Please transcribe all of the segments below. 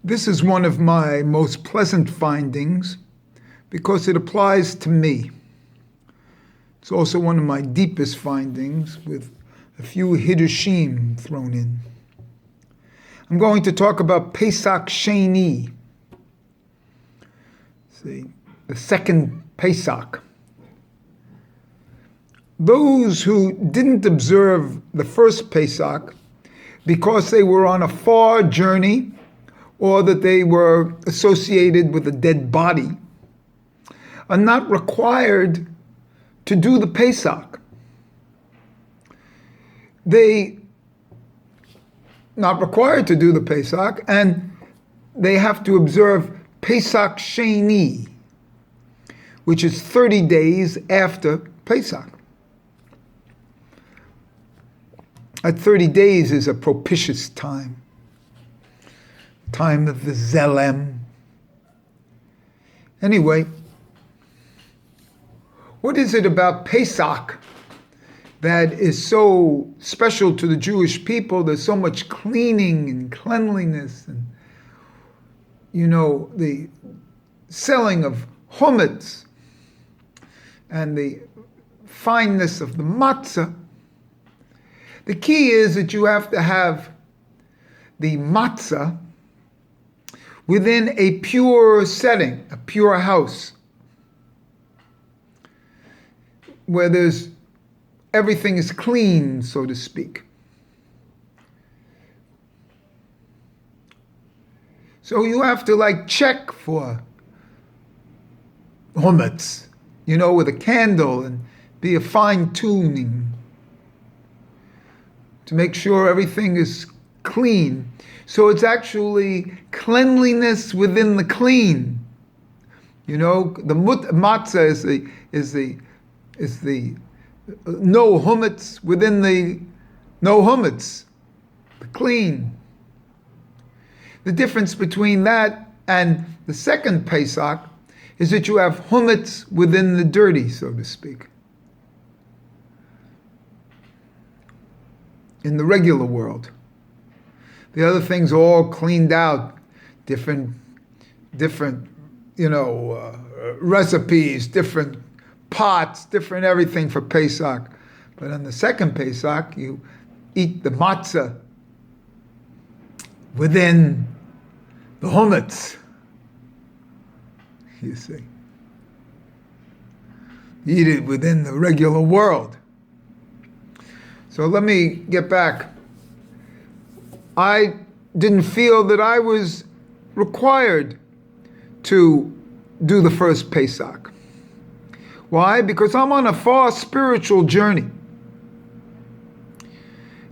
This is one of my most pleasant findings because it applies to me. It's also one of my deepest findings with a few hiddushim thrown in. I'm going to talk about Pesach Sheni, the second Pesach. Those who didn't observe the first Pesach because they were on a far journey or that they were associated with a dead body are not required to do the Pesach. They not required to do the Pesach, and they have to observe Pesach Sheni, which is 30 days after Pesach. At 30 days is a propitious time of the Zelem. Anyway, what is it about Pesach that is so special to the Jewish people? There's so much cleaning and cleanliness and, the selling of chametz and the fineness of the matzah. The key is that you have to have the matzah within a pure setting, a pure house, where everything is clean, so to speak. So you have to check for chametz, with a candle and be a fine tuning to make sure everything is clean. So it's actually cleanliness within the clean. The matzah is the no chametz within the no chametz, the clean. The difference between that and the second Pesach is that you have chametz within the dirty, so to speak. In the regular world. The other things are all cleaned out, different recipes, different pots, different everything for Pesach. But on the second Pesach, you eat the matzah within the chametz. You see. You eat it within the regular world. So let me get back. I didn't feel that I was required to do the first Pesach. Why? Because I'm on a far spiritual journey.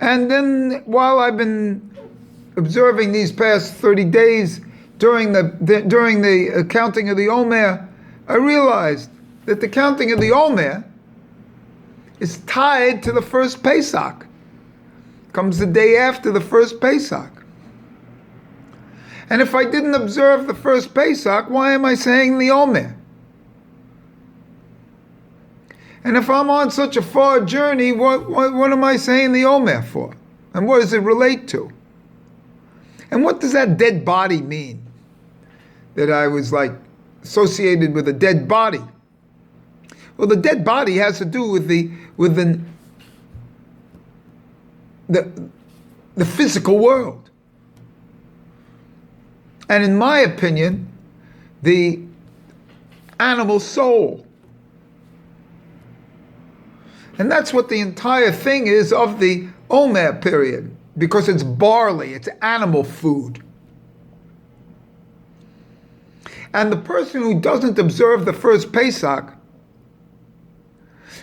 And then while I've been observing these past 30 days during the counting of the Omer, I realized that the counting of the Omer is tied to the first Pesach. Comes the day after the first Pesach. And if I didn't observe the first Pesach, why am I saying the Omer? And if I'm on such a far journey, what am I saying the Omer for? And what does it relate to? And what does that dead body mean? That I was associated with a dead body. Well, the dead body has to do with the physical world. And in my opinion, the animal soul. And that's what the entire thing is of the Omer period, because it's barley, it's animal food. And the person who doesn't observe the first Pesach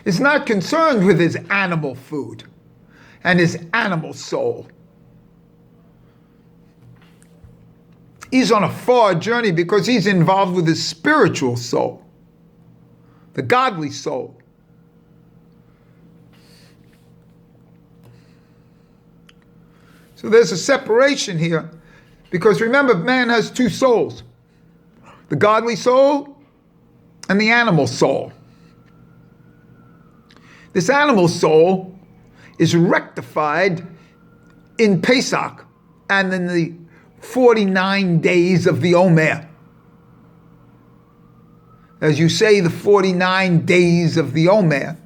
is not concerned with his animal food and his animal soul. He's on a far journey because he's involved with his spiritual soul, the godly soul. So there's a separation here, because remember, man has two souls, the godly soul and the animal soul. This animal soul is rectified in Pesach and in the 49 days of the Omer. As you say the 49 days of the Omer,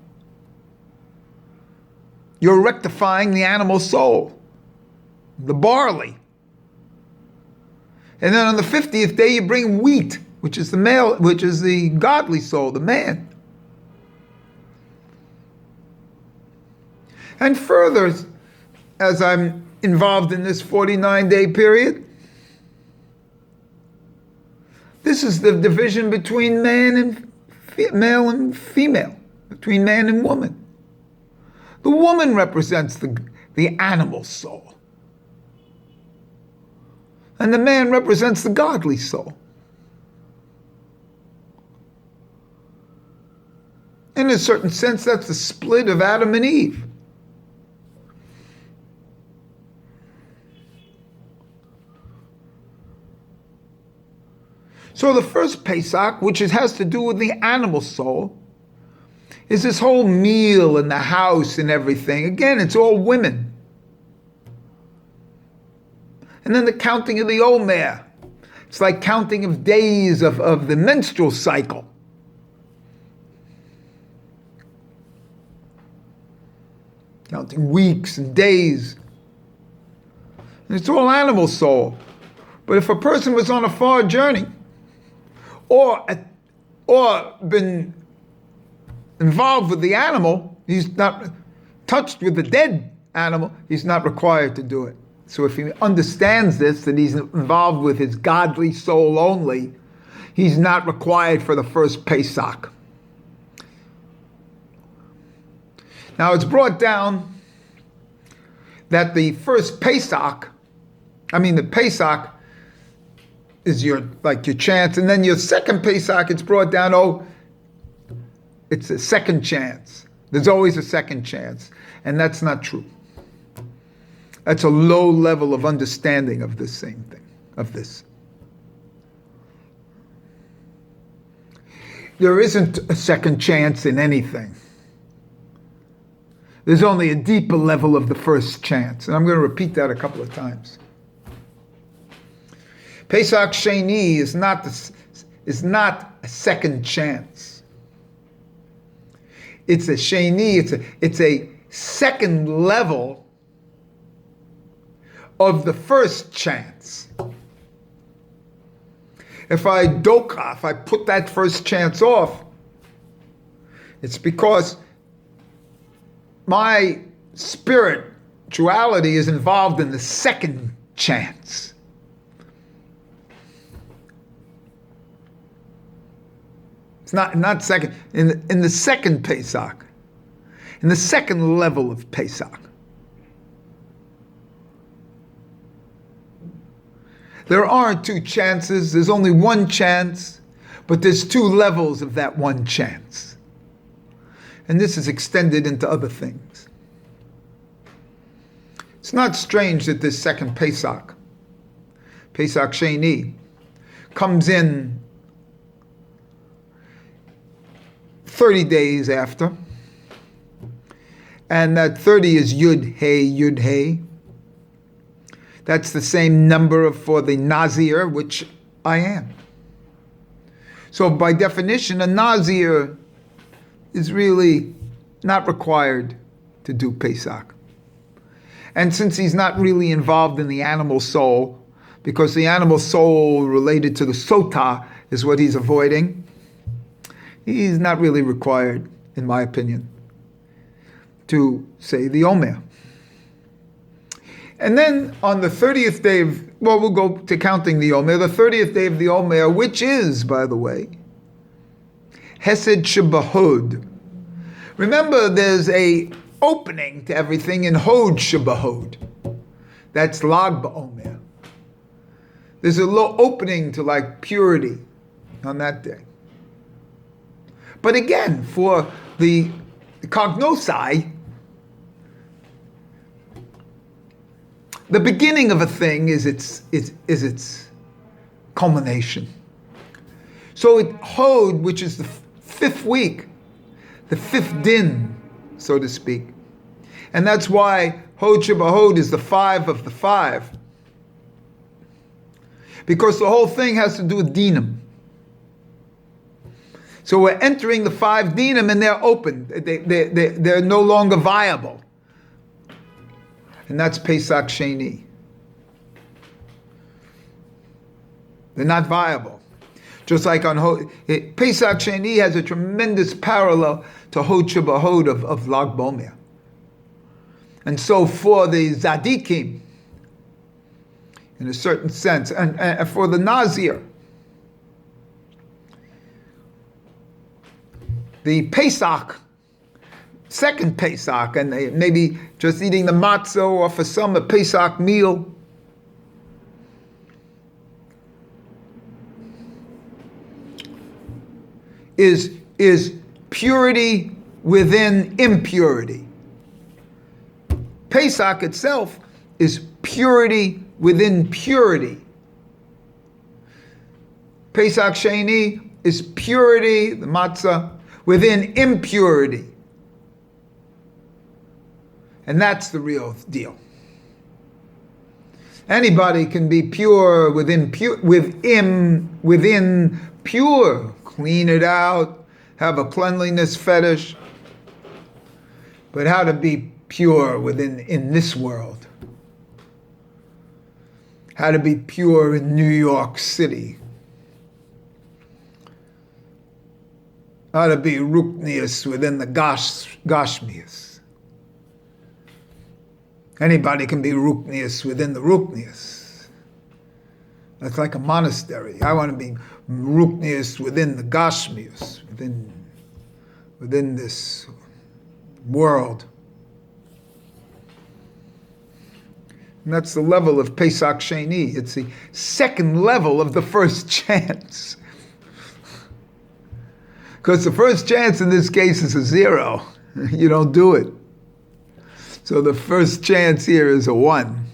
you're rectifying the animal soul, the barley. And then on the 50th day you bring wheat, which is the male, which is the godly soul, the man. And further, as I'm involved in this 49-day period, this is the division between male and female, between man and woman. The woman represents the animal soul. And the man represents the godly soul. In a certain sense, that's the split of Adam and Eve. So the first Pesach, which has to do with the animal soul, is this whole meal in the house and everything. Again, it's all women. And then the counting of the Omer. It's like counting of days of the menstrual cycle. Counting weeks and days. And it's all animal soul. But if a person was on a far journey, or been involved with the animal, he's not touched with the dead animal, he's not required to do it. So if he understands this, that he's involved with his godly soul only, he's not required for the first Pesach. Now it's brought down that the first Pesach, the Pesach is your chance, and then your second Pesach, it's brought down, it's a second chance. There's always a second chance, and that's not true. That's a low level of understanding of this same thing, of this. There isn't a second chance in anything. There's only a deeper level of the first chance, and I'm going to repeat that a couple of times. Pesach Sheni is not a second chance. It's a Sheni, it's a second level of the first chance. If I put that first chance off, it's because my spirituality is involved in the second chance. It's not second, in the second Pesach, in the second level of Pesach. There aren't two chances, there's only one chance, but there's two levels of that one chance. And this is extended into other things. It's not strange that this second Pesach, Pesach Sheni, comes in 30 days after, and that 30 is Yud Hey. That's the same number for the Nazir, which I am. So by definition, a Nazir is really not required to do Pesach. And since he's not really involved in the animal soul, because the animal soul related to the Sota is what he's avoiding, he's not really required, in my opinion, to say the Omer. And then on the 30th day we'll go to counting the Omer, the 30th day of the Omer, which is, by the way, Hesed Shebahod. Remember, there's a opening to everything in Hod Shebahod. That's Lag BaOmer. There's a little opening to purity on that day. But again, for the cognosci, the beginning of a thing is its culmination. So Hod, which is the fifth week, the fifth din, so to speak. And that's why Hod Shebahod is the 5 of the 5. because the whole thing has to do with dinim. So we're entering the 5 dinim and they're open. They're no longer viable. And that's Pesach Sheni. They're not viable. Just like on Pesach Sheni has a tremendous parallel to Hod Shebahod of Lag Bomer. And so for the Tzaddikim, in a certain sense, and for the Nazir, the Pesach, second Pesach, and they maybe just eating the matzah, or for some a Pesach meal, is purity within impurity. Pesach itself is purity within purity. Pesach Sheni is purity, the matzah, within impurity. And that's the real deal. Anybody can be pure within pure. Clean it out, have a cleanliness fetish. But how to be pure in this world? How to be pure in New York City? How to be ruknius within the gashmius? Anybody can be ruknius within the ruknius. That's like a monastery. I want to be ruknius within the gashmius, within this world. And that's the level of Pesach Sheni. It's the second level of the first chance. Because the first chance in this case is a 0. You don't do it. So the first chance here is a 1.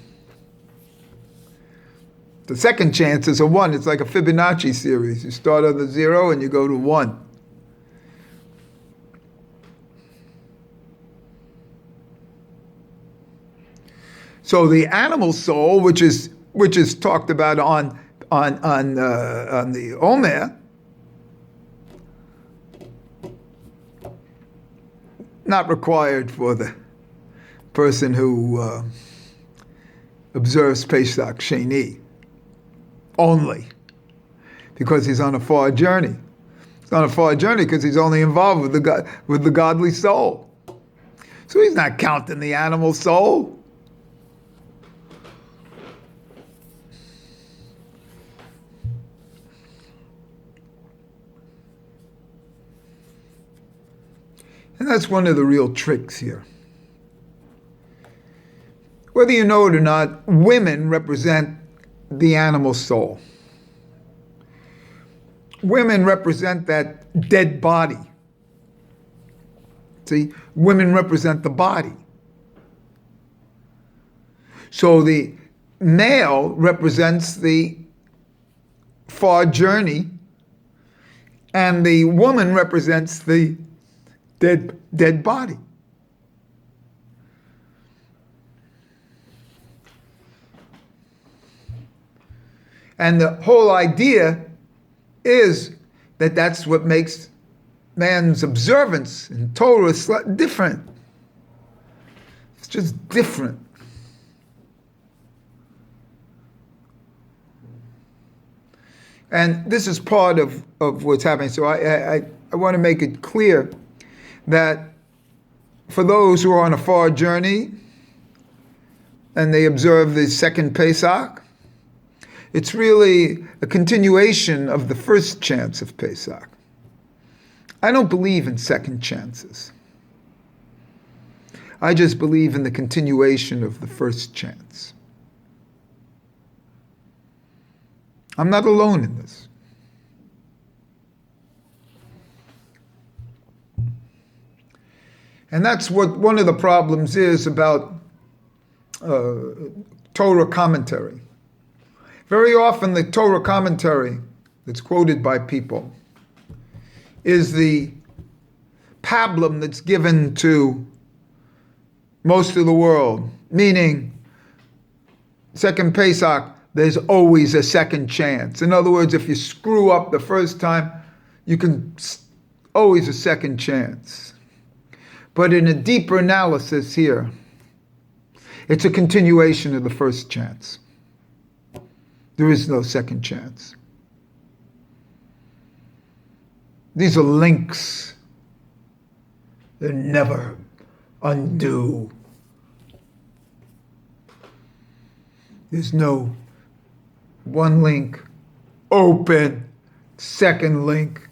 The second chance is a 1. It's like a Fibonacci series. You start on the 0 and you go to 1. So the animal soul, which is talked about on the Omer, not required for the person who observes Pesach Sheni only, because he's on a far journey. He's on a far journey because he's only involved with the godly soul. So he's not counting the animal soul. And that's one of the real tricks here. Whether you know it or not, women represent the animal soul. Women represent that dead body. See, women represent the body. So the male represents the far journey, and the woman represents the dead body. And the whole idea is that that's what makes man's observance in Torah different. It's just different. And this is part of what's happening. So I want to make it clear that for those who are on a far journey and they observe the second Pesach, it's really a continuation of the first chance of Pesach. I don't believe in second chances. I just believe in the continuation of the first chance. I'm not alone in this. And that's what one of the problems is about Torah commentary. Very often the Torah commentary that's quoted by people is the pablum that's given to most of the world, meaning second Pesach, there's always a second chance. In other words, if you screw up the first time, you can always a second chance. But in a deeper analysis here, it's a continuation of the first chance. There is no second chance. These are links. They're never undo. There's no one link, open, second link.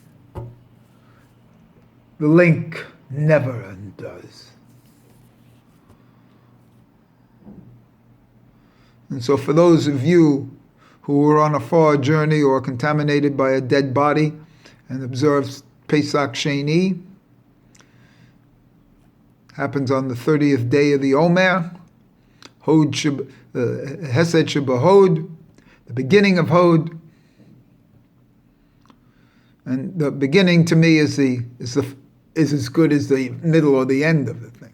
The link never undoes. And so for those of you who are on a far journey or contaminated by a dead body and observe Pesach Sheni, happens on the 30th day of the Omer, Hesed Shebahod, the beginning of Hod. And the beginning to me is as good as the middle or the end of the thing.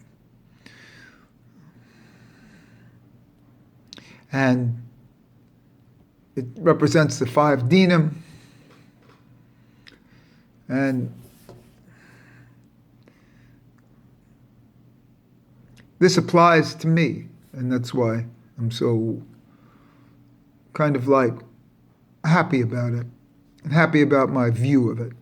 And it represents the 5 dinim. And this applies to me, and that's why I'm so kind of like happy about it, and happy about my view of it.